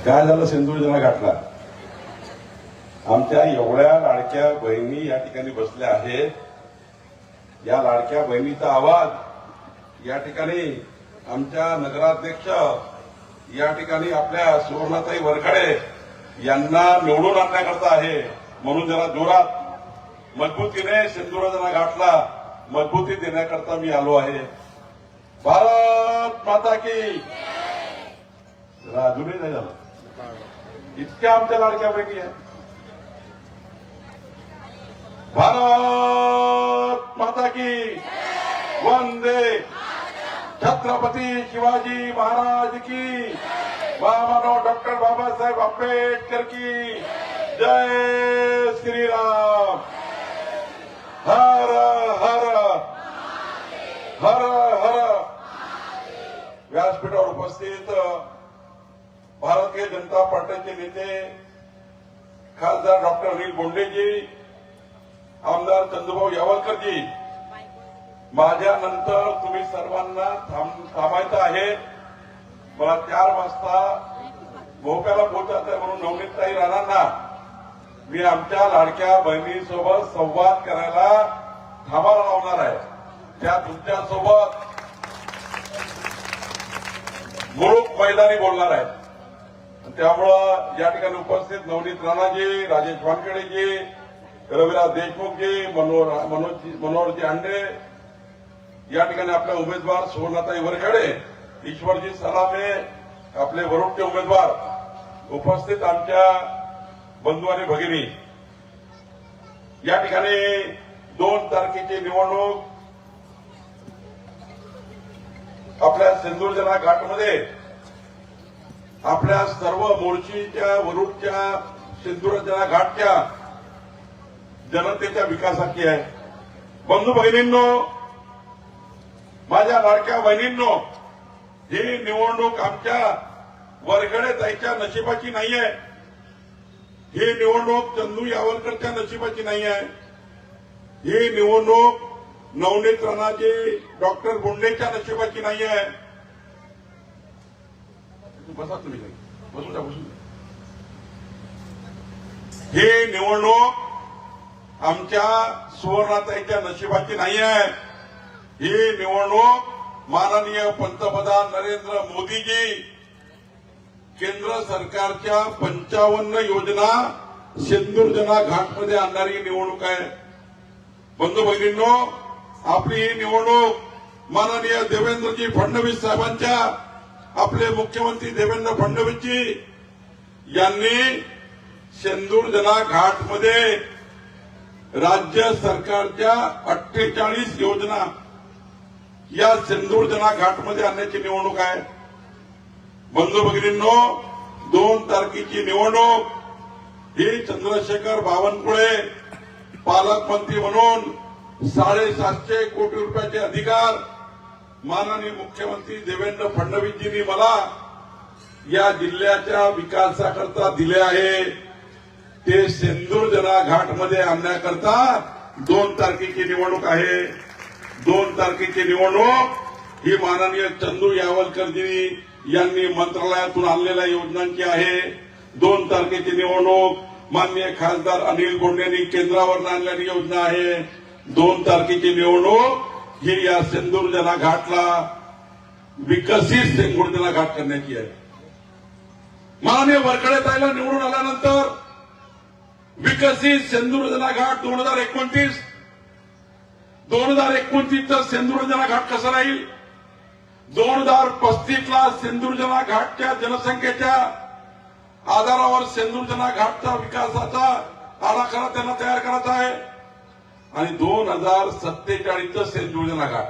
काय झालं सिंधुदुर्ग घाटला? आमच्या एवढ्या लाडक्या बहिणी या ठिकाणी बसल्या आहेत. या लाडक्या बहिणीचा आवाज या ठिकाणी आमच्या नगराध्यक्ष या ठिकाणी आपल्या सुवर्णाताई वरखडे यांना निवडून आणण्याकरता आहे. म्हणून जरा जोरात मजबूतीने सिंधुदुर्ग घाटला मजबूती देण्याकरता मी आलो आहे. भारत माता की जरा अजूनही नाही झालं. इतक्या आमच्या लाडक्या बहिणी आहेत. भारत माता की वंदे छत्रपती शिवाजी महाराज की महामानव डॉक्टर बाबासाहेब आंबेडकर की जय श्रीराम. हर हर हर हर. व्यासपीठावर उपस्थित भारतीय जनता पार्टीचे नेते खासदार डॉक्टर अनिल बोंडेजी, आमदार चंदूभाऊ यावलकरजी, माझ्यानंतर तुम्ही सर्वांना थांबायचं आहे. मला 4 वाजता भोप्याला पोहोचायचं आहे. म्हणून नवनीतताई राणांना मी आमच्या लाडक्या बहिणीसोबत संवाद करायला थांबायला लावणार आहे. त्या तुमच्यासोबत मुळूक मैदानी बोलणार आहेत. त्यामुळं या ठिकाणी उपस्थित नवनीत राणाजी, राजेश वानखेडेजी, रविराज देशमुखजी, मनोहरजी आंडे, या ठिकाणी आपले उमेदवार सुवर्णाताई वरखडे, ईश्वरजी सलामे, आपले वरुडचे उमेदवार, उपस्थित आमच्या बंधू आणि भगिनी. या ठिकाणी 2 तारखेची निवडणूक आपल्या सिंधुदुर्ग घाटमध्ये आपल्या सर्व मोर्शीच्या, वरुडच्या, सिंधुदुर्ग घाटच्या जनतेच्या विकासाची आहे. बंधू भगिनींनो, माझ्या लाडक्या बहिणींनो, ही निवडणूक आमच्या वरखडे ताईच्या नशिबाची नाही आहे. ही निवडणूक चंदू यावलकरच्या नशिबाची नाही आहे. ही निवडणूक नवनीत राणाजी, डॉक्टर बोंडेच्या नशिबाची नाही आहे. बसा तुम्ही, बसून द्या, बसून द्या. ही निवडणूक आमच्या सुवर्णाताईच्या नशिबाची नाही आहे. ही निवडणूक माननीय पंतप्रधान नरेंद्र मोदीजी केंद्र सरकारच्या 55 योजना सिंधुदुर्ग घाटमध्ये आणणारी निवडणूक आहे. बंधू भगिनींनो, आपली ही निवडणूक माननीय देवेंद्रजी फडणवीस साहेबांच्या, आपले मुख्यमंत्री देवेंद्र फडणवीसजी यांनी सिंधुदुर्ग घाटमध्ये राज्य सरकारच्या 48 योजना या सिंधुदुर्ग घाटमध्ये आणण्याची निवडणूक आहे. बंधू भगिनींनो, 2 तारखेची निवडणूक ही चंद्रशेखर बावनकुळे पालकमंत्री म्हणून 750 कोटी रुपयाचे अधिकार माननीय मुख्यमंत्री देवेंद्र फडणवीसजींनी मला या जिल्ह्याच्या विकासाकरता दिले आहे. ते सिंधुदुर्ग घाटमध्ये आणण्याकरता 2 तारखेची निवडणूक आहे. 2 तारखेची निवडणूक ही माननीय चंदू यावलकरजी यांनी मंत्रालयातून आणलेल्या योजनांची आहे. 2 तारखेची निवडणूक माननीय खासदार अनिल बोंडेंनी केंद्रावर आणलेली योजना आहे. 2 तारखेची निवडणूक ही या सिंधुदुर्ग घाटला विकसित सिंधुदुर्ग घाट करण्याची आहे. माननीय वरखडे ताईला निवडून आल्यानंतर विकसित सिंधुदुर्ग घाट 2029चा सिंधुदुर्ग घाट कसा राहील, 2035ला सिंधुदुर्ग घाटच्या जनसंख्येच्या आधारावर सिंधुदुर्ग घाटचा विकासाचा आराखडा त्यांना तयार करायचा आहे. आणि 2047चा सिंधुदुर्ग घाट.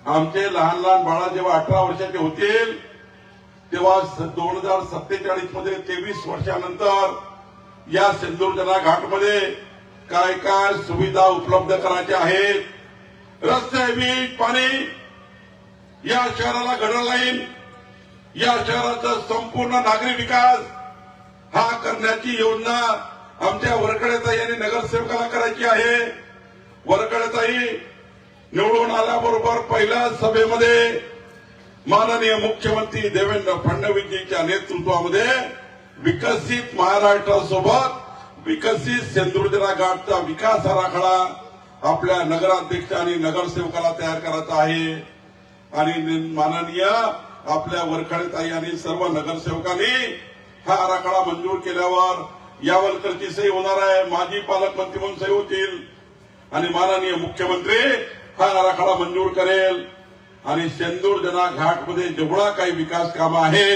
आमचे लहान लहान बाळा जेव्हा 18 वर्षाचे होतील तेव्हा 2047 मध्ये 23 वर्षानंतर या सिंधुदुर्ग घाटमध्ये काय काय सुविधा उपलब्ध करायच्या आहेत. रस्ते, वीज, पाणी, या शहराला गटर लाईन, या शहराचा संपूर्ण नागरी विकास हा करण्याची योजना आमच्या वरखडेताई यांनी नगरसेवकाला करायची आहे. वरखडेताई निवडून आल्याबरोबर पहिल्या सभेमध्ये माननीय मुख्यमंत्री देवेंद्र फडणवीसजींच्या नेतृत्वामध्ये विकसित महाराष्ट्रासोबत विकसित सिंधुदुर्ग घाटचा विकास आराखडा आपल्या नगराध्यक्ष आणि नगरसेवकाला तयार करायचा आहे आणि माननीय आपल्या वरखडेताई आणि सर्व नगरसेवकांनी हा आराखडा मंजूर केल्यावर यावलकरची सही होणार आहे, माजी पालकमंत्री म्हणून सही होतील आणि माननीय मुख्यमंत्री हा आराखडा मंजूर करेल आणि सिंधुदुर्ग घाटमध्ये जेवढा काही विकास कामं आहे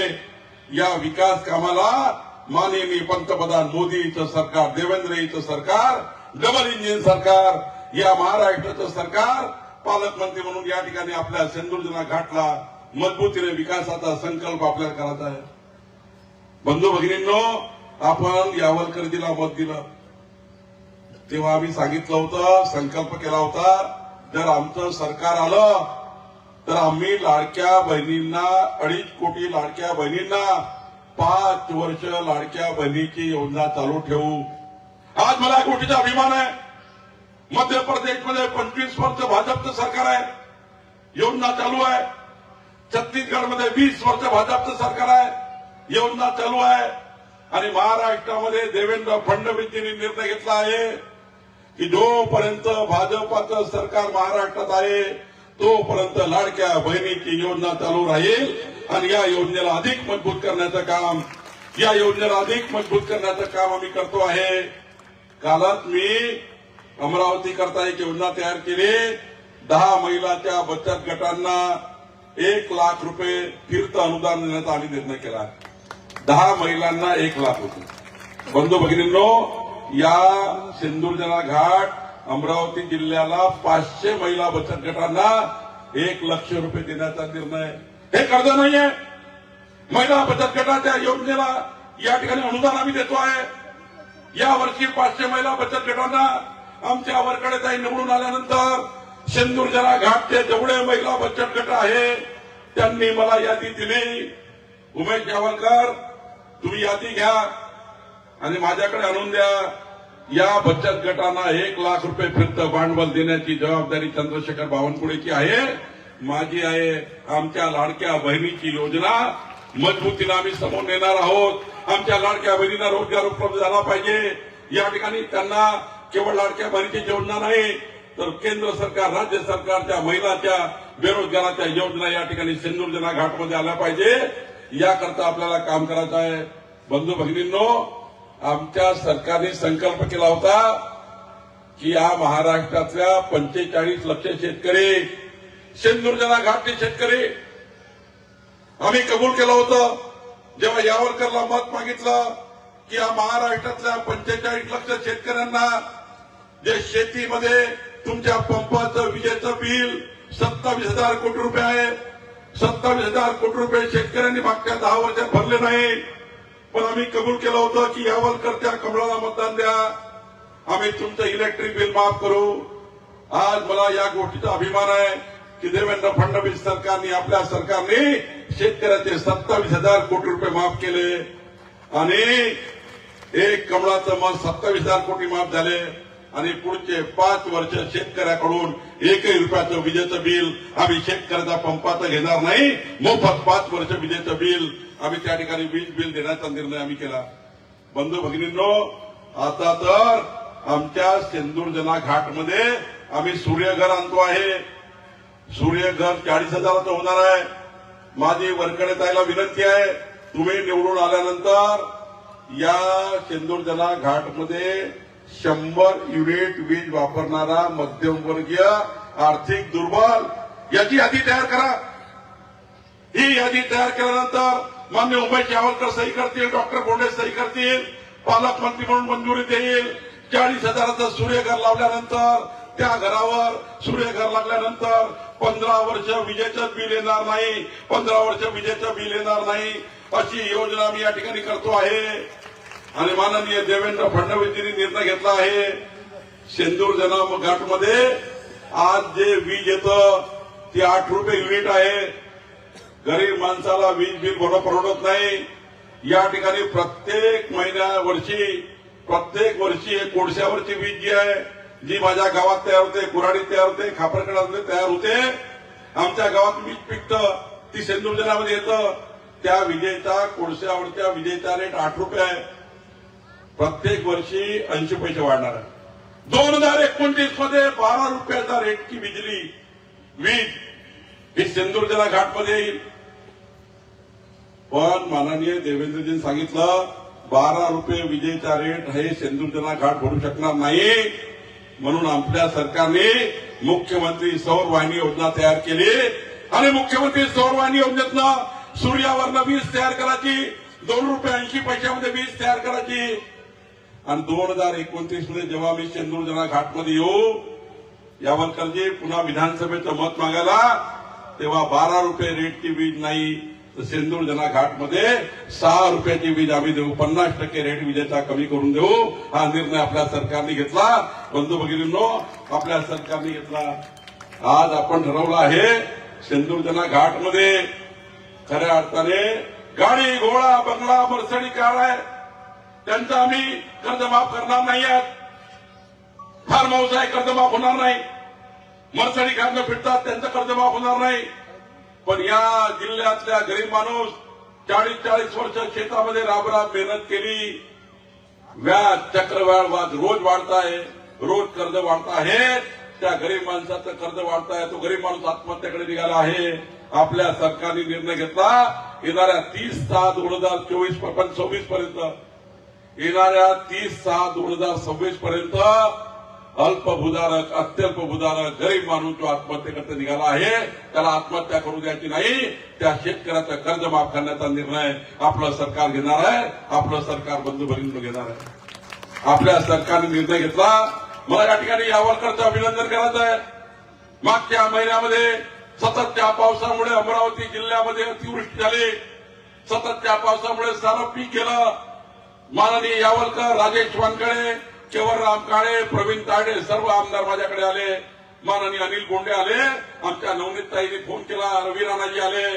या विकास कामाला माननीय पंतप्रधान मोदीचं सरकार, देवेंद्रजींचं सरकार, डबल इंजिन सरकार, या महाराष्ट्राचं सरकार पालकमंत्री म्हणून या ठिकाणी आपल्या सिंधुदुर्ग घाटला मजबूतीने विकासाचा संकल्प आपल्याला करायचा आहे. बंधू भगिनींनो, आपण यावलकरजीला मत दिलं तेव्हा आम्ही सांगितलं होतं, संकल्प केला होता, जर आमचं सरकार आलं तर आम्ही लाडक्या बहिणींना 2.5 कोटी लाडक्या बहिणींना 5 वर्ष लाडक्या बहिणीची योजना चालू ठेवू. आज मला या गोष्टीचा अभिमान आहे. मध्य प्रदेशमध्ये 25 वर्ष भाजपचं सरकार आहे, योजना चालू आहे. छत्तीसगडमध्ये 20 वर्ष भाजपचं सरकार आहे, योजना चालू आहे. आणि महाराष्ट्रामध्ये देवेंद्र फडणवीसजींनी निर्णय घेतला आहे की जोपर्यंत भाजपाचं सरकार महाराष्ट्रात आहे तोपर्यंत लाडक्या बहिणीची योजना चालू राहील आणि या योजनेला अधिक मजबूत करण्याचं काम, या योजनेला अधिक मजबूत करण्याचं काम आम्ही करतो आहे. कालच मी अमरावती करता एक योजना तयार केली. 10 महिलांच्या बचत गटांना 1 लाख रुपये फिरतं अनुदान देण्याचा आम्ही निर्णय केला. 10 महिलांना 1 लाख रुपये. बंधू भगिनींनो, या सिंधुदुर्ग घाट अमरावती जिल्ह्याला 500 महिला बचत गटांना 1 लाख रुपये देण्याचा निर्णय. हे कर्ज नाहीये. महिला बचत गटाच्या योजनेला या ठिकाणी अनुदान आम्ही देतो आहे. या वर्षी 500 महिला बचत गटांना आमच्या वरखडेताई निवडून आल्यानंतर सिंधुदुर्ग घाटचे जेवढे महिला बचत गट आहे त्यांनी मला यादी दिली. उमेश यावलकर, तुम्ही यादी घ्या आणि माझ्याकडे आणून द्या. या बचत गटांना 1 लाख रुपये फिरतं भांडवल देण्याची जबाबदारी चंद्रशेखर बावनकुळेची आहे, माझी आहे. आमच्या लाडक्या बहिणीची योजना मजबूतीने आम्ही समोर नेणार आहोत. आमच्या लाडक्या बहिणींना रोजगार उपलब्ध झाला पाहिजे. या ठिकाणी त्यांना केवळ लाडक्या बहिणीची योजना नाही तर केंद्र सरकार, राज्य सरकारच्या महिलांच्या बेरोजगाराच्या योजना या ठिकाणी सिंधुदुर्ग घाटमध्ये आल्या पाहिजे. याकरता आपल्याला काम करायचं आहे. बंधू भगिनींनो, आमच्या सरकारने संकल्प केला होता की या महाराष्ट्रातल्या 45 लाख शेतकरी, सिंधुदुर्ग घाटचे शेतकरी आम्ही कबूल केलं होतं. जेव्हा यावलकरला मत मागितलं की या महाराष्ट्रातल्या 45 लाख शेतकऱ्यांना जे शेतीमध्ये तुमच्या पंपाचं विजेचं बिल 27,000 कोटी रुपये आहे, 27,000 कोटी रुपये शेतकऱ्यांनी मागच्या 10 वर्षात भरले नाही. पण आम्ही कबूल केलं होतं की यावलकरच्या कमळाला मतदान द्या, आम्ही तुमचं इलेक्ट्रिक बिल माफ करू. आज मला या गोष्टीचा अभिमान आहे की देवेंद्र फडणवीस सरकारने, आपल्या सरकारने शेतकऱ्याचे 27,000 कोटी रुपये माफ केले आणि एक कमळाचं मत 27,000 कोटी माफ झाले आणि पुढचे 5 वर्ष शेतकऱ्याकडून 1 रुपयाचं विजेचं बिल आम्ही शेतकऱ्याच्या पंपाचं घेणार नाही. मोफत 5 वर्ष विजेचं बिल आम्ही त्या ठिकाणी वीज बिल देण्याचा निर्णय आम्ही केला. बंधू भगिनींनो, आता तर आमच्या सिंधुदुर्ग घाटमध्ये आम्ही सूर्यघर आणतो आहे. सूर्यघर 40,000चं होणार आहे. माझी वरखडेताईला विनंती आहे, तुम्ही निवडून आल्यानंतर या सिंधुदुर्ग घाटमध्ये 100 युनिट वीज वापरणारा मध्यमवर्गीय, आर्थिक दुर्बल याची यादी तयार करा. ही यादी तयार केल्यानंतर माननीय उमेश यावलकर सही करतील, डॉक्टर बोंडे सही करतील, पालकमंत्री म्हणून मंजुरी देईल. 40,000चं सूर्यघर लावल्यानंतर त्या घरावर सूर्यघर लागल्यानंतर 15 वर्ष विजेचं बिल येणार नाही, 15 वर्ष विजेचं बिल येणार नाही, अशी योजना मी या ठिकाणी करतो आहे. आणि माननीय देवेंद्र फडणवीसजींनी निर्णय घेतला आहे, सिंधुदुर्ग घाटमध्ये आज जे वीज येतं ती 8 रुपये युनिट आहे. गरीब माणसाला वीज बिल भरणं परवडत नाही. या ठिकाणी प्रत्येक वर्षी कोळशावरची वीज जी आहे, जी माझ्या गावात तयार होते, कुऱ्हाडीत तयार होते, खापरखेडामध्ये तयार होते, आमच्या गावात वीज पिकतं. ती सिंधुदुर्गामध्ये येतं. त्या विजेचा कोळशावरच्या विजेचा रेट 8 रुपये आहे. प्रत्येक वर्षी 80 पैसे वाढणार आहे. 2029 मध्ये 12 रुपयाचा रेटची वीज ही सिंधुदुर्ग घाटमध्ये येईल. पण माननीय देवेंद्रजींनी सांगितलं 12 रुपये विजेचा रेट हे सिंधुदुर्ग घाट भरू शकणार नाही. म्हणून आपल्या सरकारने मुख्यमंत्री सौर वाहिनी योजना तयार केली आणि मुख्यमंत्री सौर वाहिनी योजनेतनं सूर्यावरनं वीज तयार करायची, 2 रुपये 80 पैशामध्ये वीज तयार करायची. आणि 2029 मध्ये जेव्हा मी सिंधुदुर्ग घाटमध्ये येऊ, यावरकरजी पुन्हा विधानसभेचं मत मागायला, तेव्हा 12 रुपये रेटची वीज नाही तर सिंधुदुर्ग घाटमध्ये 6 रुपयाची वीज आम्ही देऊ. 50% रेट विजेचा कमी करून देऊ. हा निर्णय आपल्या सरकारने घेतला. बंधू भगिनींनो, आपल्या सरकारने घेतला. आज आपण ठरवलं आहे सिंधुदुर्ग घाटमध्ये खऱ्या अर्थाने गाडी, घोडा, बंगला, मर्सडी कार आहे त्यांचं आम्ही कर्ज माफ करणार नाही आहेत. फार्म हाऊस आहे कर्ज माफ होणार नाही. मर्सडी कारनं फिरतात त्यांचं कर्ज माफ होणार नाही. पण या जिल्ह्यातल्या गरीब माणूस 40-40 वर्ष शेतामध्ये राबराब मेहनत केली, व्याज चक्रव्याज रोज वाढताय, रोज कर्ज वाढत आहे. त्या गरीब माणसाचं कर्ज वाढत आहे. तो गरीब माणूस आत्महत्याकडे निघाला आहे. आपल्या सरकारने निर्णय घेतला येणाऱ्या 30/6/2024 पर्यंत, येणाऱ्या 30/6/2026 पर्यंत अल्पभूधारक, अत्यल्प भूधारक गरीब माणूस जो आत्महत्येकरता निघाला आहे त्याला आत्महत्या करू द्यायची नाही. त्या शेतकऱ्याचं कर्ज माफ करण्याचा निर्णय आपलं सरकार घेणार आहे. आपलं सरकार बंधू भगिनींनो घेणार आहे. आपल्या सरकारने निर्णय घेतला. मला या ठिकाणी यावरकरचं अभिनंदन करायचं आहे. मागच्या महिन्यामध्ये सततच्या पावसामुळे अमरावती जिल्ह्यामध्ये अतिवृष्टी झाली. सततच्या पावसामुळे सारं पीक गेलं. माननीय यावलकर, राजेश वानकडे, केवलराम काळे, प्रवीण तायडे सर्व आमदार माझ्याकडे आले. माननीय अनिल बोंडे आले. आमच्या नवनीतताईंनी फोन केला. रवी राणाजी आले.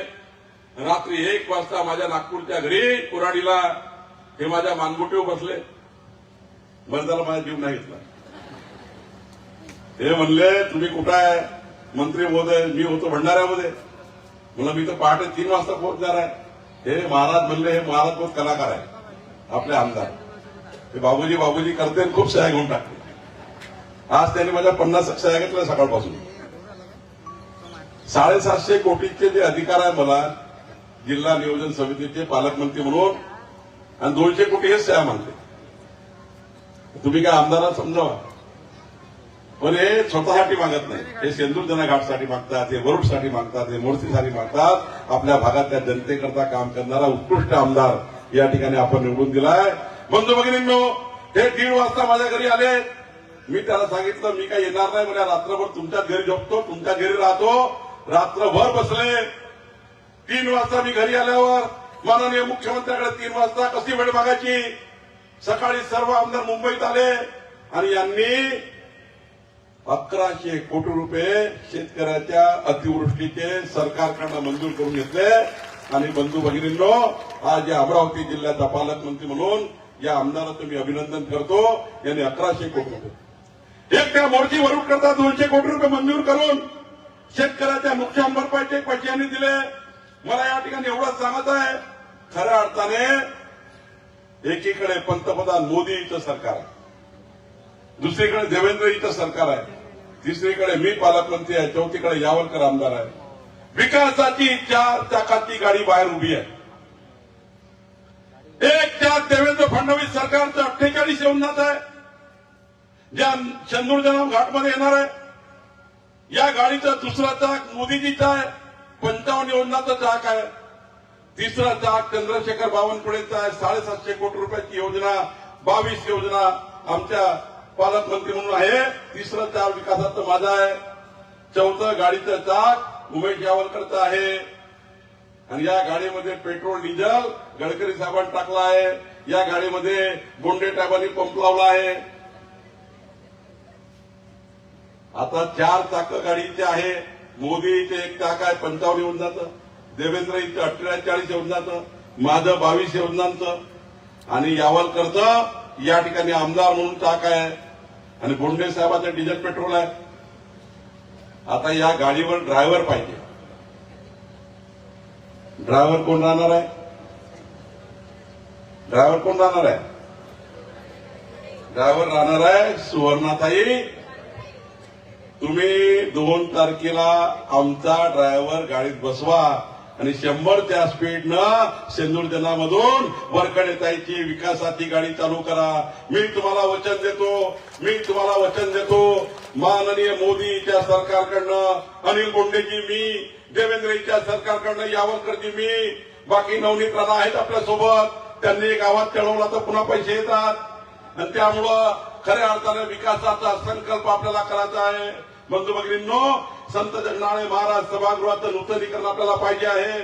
रात्री 1 वाजता माझ्या नागपूरच्या घरी कुराडीला हे माझ्या मानगुटीवर बसले. बरं झालं माझा जीव नाही घेतला. हे म्हणले तुम्ही कुठं आहे मंत्री महोदय? मी होतो भंडाऱ्यामध्ये. मला मी तर पहाटे 3 वाजता पोहोचणार आहे. हे महाराज म्हणले, हे महाराज बहुत कलाकार आहे आपले आमदार. ते बाबूजी करते खूप सह्या घेऊन टाकते. आज त्यांनी माझ्या 50 सह्या घेतल्या सकाळपासून. 750 कोटीचे जे अधिकार आहे मला जिल्हा नियोजन समितीचे पालकमंत्री म्हणून, आणि 200 कोटी हे सह्या मानते. तुम्ही काय आमदाराला समजावा. पण हे स्वतःसाठी मागत नाही. हे सिंधुदुर्ग घाटसाठी मागतात, हे वरुडसाठी मागतात, हे मोर्शीसाठी मागतात. आपल्या भागातल्या जनतेकरता काम करणारा उत्कृष्ट आमदार या ठिकाणी आपण निवडून दिलाय. बंधू भगिनींनो, हे 1:30 वाजता माझ्या घरी आले. मी त्याला सांगितलं मी काही येणार नाही. म्हणजे रात्रभर तुमच्याच घरी झोपतो, तुमच्या घरी राहतो. रात्रभर बसले. 3 वाजता मी घरी आल्यावर माननीय मुख्यमंत्र्याकडे 3 वाजता कशी वेळ मागायची. सकाळी सर्व आमदार मुंबईत आले आणि यांनी 1100 कोटी रुपये शेतकऱ्याच्या अतिवृष्टीचे सरकारकडनं मंजूर करून घेतले. आणि बंधू भगिनींनो, आज या अमरावती जिल्ह्याचा पालकमंत्री म्हणून या आमदाराचं मी अभिनंदन करतो. यांनी 1100 कोटी रुपये एक त्या मोर्ची वरुड करता 200 कोटी रुपये मंजूर करून शेतकऱ्याच्या नुकसान भरपाईचे पैसे यांनी दिले. मला या ठिकाणी एवढंच सांगत आहे, खऱ्या अर्थाने एकीकडे पंतप्रधान मोदीचं सरकार आहे, दुसरीकडे देवेंद्रजीचं सरकार आहे, तिसरीकडे मी पालकमंत्री आहे, चौथीकडे यावलकर आमदार आहे. विकासाची 4 चाकाची गाडी बाहेर उभी आहे. एक चाक देवेंद्र फडणवीस सरकारचं 48 योजनाच आहे, ज्या सिंधुदुर्ग घाटमध्ये येणार आहे. या गाडीचा दुसरा चाक मोदीजीचा आहे, 55 योजनाचा चाक आहे. तिसरा चाक चंद्रशेखर बावनकुळेचा आहे, 750 कोटी रुपयाची योजना, 22 योजना आमच्या पालकमंत्री म्हणून आहे. तिसरं चाक विकासाचं माझं आहे. चौथं गाडीचं चाक उमेश यावलकरचं आहे. आणि या गाडीमध्ये पेट्रोल डिझेल गडकरी साहेबांनी टाकला आहे. या गाडीमध्ये बोंडे साहेबांनी पंप लावला आहे. आता 4 चाक गाडीचे आहे. मोदीचे एक चाक आहे 55 योजनाचं, देवेंद्रजीचं 48 योजनाचं, माझं 22 योजनांचं, आणि यावलकरचं या ठिकाणी आमदार म्हणून चाक आहे, आणि बोंडे साहेबांचं डिझेल पेट्रोल आहे. आता या गाडीवर ड्रायव्हर पाहिजे. ड्रायव्हर कोण राहणार आहे? ड्रायव्हर कोण राहणार आहे? ड्रायव्हर राहणार आहे सुवर्णाताई. तुम्ही 2 तारखेला आमचा ड्रायव्हर गाडीत बसवा आणि 100च्या स्पीडनं सेंदूरजनामधून वरकडेताईची विकासाची गाडी चालू करा. मी तुम्हाला वचन देतो माननीय मोदीच्या सरकारकडनं, अनिल बोंडेजी मी, देवेंद्रजीच्या सरकारकडनं, यावलकरजी मी, बाकी नवनीत राणा आहेत आपल्यासोबत. त्यांनी एक आवाज चढवला तर पुन्हा पैसे येतात आणि त्यामुळं खऱ्या अर्थाने विकासाचा संकल्प आपल्याला करायचा आहे. बंधू भगिनींनो, संत जगनाळे महाराज सभागृहाचं नूतनीकरण आपल्याला पाहिजे आहे.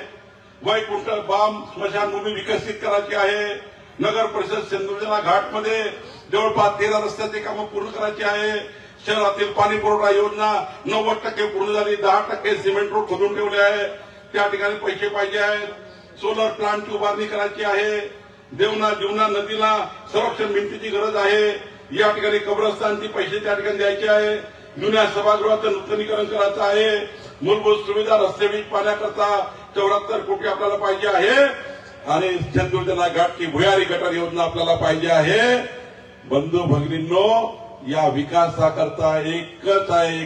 वैकुंठ बाम स्मशानभूमी विकसित करायची आहे. नगर परिषद सेंदूरजना घाटमध्ये जवळपास 13 रस्त्याची कामं पूर्ण करायची आहे. शहरातील पाणी पुरवठा योजना 90% पूर्ण झाली. 10% सिमेंट रोड खोदून ठेवले आहे. त्या ठिकाणी पैसे पाहिजे आहेत. सोलर प्लांटची उभारणी करायची आहे. जीवना नदीला संरक्षण भिंतीची गरज आहे. या ठिकाणी कब्रस्तानची पैसे त्या ठिकाणी द्यायचे आहे. जुन्या सभागृहाचं नूतनीकरण करायचं आहे. मूलभूत सुविधा रस्ते वीज पाण्याकरता 74 कोटी आपल्याला पाहिजे आहे आणि सेंदूरजना घाटची भुयारी गटार योजना आपल्याला पाहिजे आहे. बंधू भगिनींनो, या विकासाकरता एकच आहे,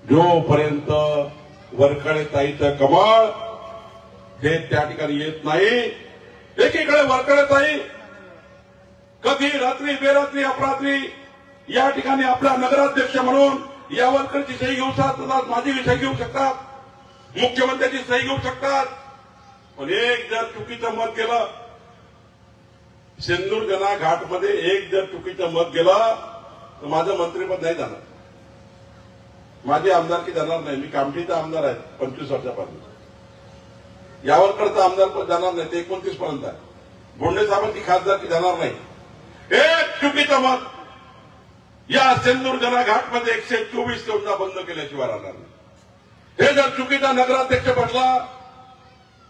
जोपर्यंत वरकडेताईचं कमळ हे त्या ठिकाणी येत नाही. एकीकडे वरकडेताई कधी रात्री बेरात्री अपरात्री या ठिकाणी आपला नगराध्यक्ष म्हणून यावलकरची सही घेऊ शकतात, माझी सही घेऊ शकतात, मुख्यमंत्र्यांची सही घेऊ शकतात. पण एक जर चुकीचं मत गेलं सेंदूरजना घाटमध्ये, एक जर चुकीचं मत गेलं तर माझं मंत्रिपद नाही जाणार, माझी आमदारकी जाणार नाही. मी कामठीचा आमदार आहे 25 वर्षापासून. यावलकरचा आमदार जाणार नाही, ते 29 पर्यंत आहे. बोंडे साहेबांची खासदारकी जाणार नाही. एक चुकीचं मत या सेंदूरजना घाटमध्ये 124 योजना बंद केल्याशिवाय राहणार नाही. हे जर चुकीचा नगराध्यक्ष बसला,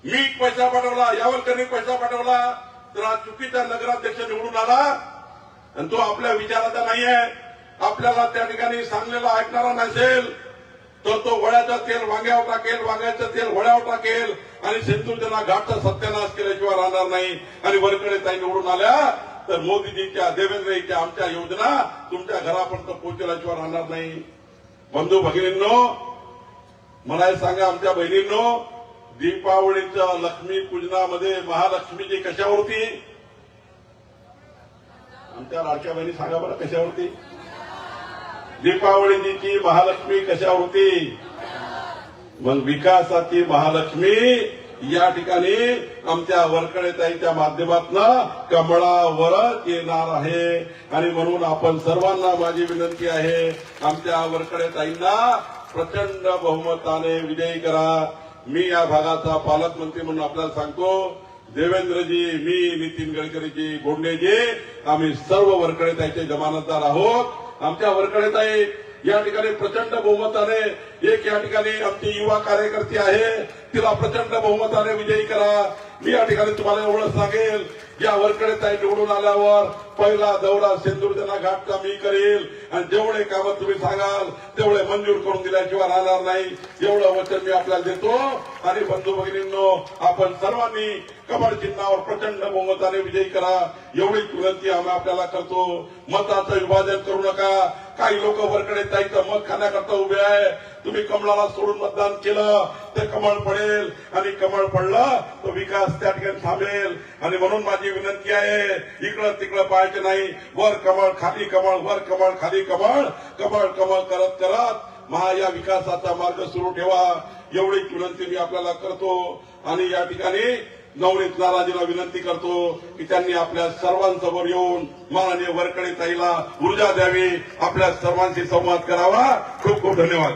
मी पैसा पाठवला, यावलकरनी पैसा पाठवला, तर हा चुकीचा नगराध्यक्ष निवडून आला आणि तो आपल्या विचाराचा नाही आहे. आपल्याला त्या ठिकाणी सांगलेला ऐकणारा नसेल तर तो वड्याचं तेल वांग्यावर टाकेल, वांग्याचं तेल वड्यावर टाकेल आणि सेंदूरजना घाटचा सत्यानाश केल्याशिवाय राहणार नाही. आणि वरकडेताई निवडून आल्या तर मोदीजींच्या, देवेंद्रजींच्या, आमच्या योजना तुमच्या घरापर्यंत पोहोचल्याशिवाय राहणार नाही. बंधू भगिनींनो, मला हे सांगा आमच्या बहिणींनो, दीपावलीच्या लक्ष्मी पूजनामध्ये महालक्ष्मीची कशावरती? आमच्या लाडक्या बहिणी सांगा बरं कशावरती? दीपावलीची महालक्ष्मी कशावरती? मग विकासाची महालक्ष्मी या ठिकाणी आमच्या वरकडेताईच्या माध्यमातून कमळावरच येणार आहे. आणि म्हणून आपण सर्वांना माझी विनंती आहे, आमच्या वरकडेताईंना प्रचंड बहुमताने विजयी करा. मी या भागाचा पालकमंत्री म्हणून आपल्याला सांगतो, देवेंद्रजी, मी, नितीन गडकरीजी, बोंडेजी, आम्ही सर्व वरकडेताईचे जमानतदार आहोत. आमच्या वरकडेताई या ठिकाणी प्रचंड बहुमताने, एक या ठिकाणी आमची युवा कार्यकर्ती आहे, तिला प्रचंड बहुमताने विजयी करा. मी या ठिकाणी तुम्हाला एवढं सांगेल, या वरकडेताई निवडून आल्यावर पहिला दौरा सेंदूरजना घाटचा मी करेल आणि जेवढे कामं तुम्ही सांगाल तेवढे मंजूर करून दिल्याशिवाय राहणार नाही, एवढं वचन मी आपल्याला देतो. आणि बंधू भगिनींनो, आपण सर्वांनी कमळ चिन्हावर प्रचंड बहुमताने विजयी करा, एवढीच विनंती आम्ही आपल्याला करतो. मताचं विभाजन करू नका. काही लोक वरकडेताईचं मत खाण्याकरता उभे आहे. तुम्ही कमळाला सोडून मतदान केलं तर कमळ पडेल आणि कमळ पडलं तर विकास त्या ठिकाणी थांबेल. आणि म्हणून माझी विनंती आहे, इकडं तिकडं पाहायचे नाही. वर कमळ, खाली कमळ, वर कमळ, खाली कमळ, कमळ कमळ करत करत या विकासाचा मार्ग सुरू ठेवा, एवढीच विनंती मी आपल्याला करतो. आणि या ठिकाणी नवनीत नाराजीला विनंती करतो की त्यांनी आपल्या सर्वांसमोर येऊन माननीय वरकडेताईला ऊर्जा द्यावी, आपल्या सर्वांशी संवाद करावा. खूप खूप धन्यवाद.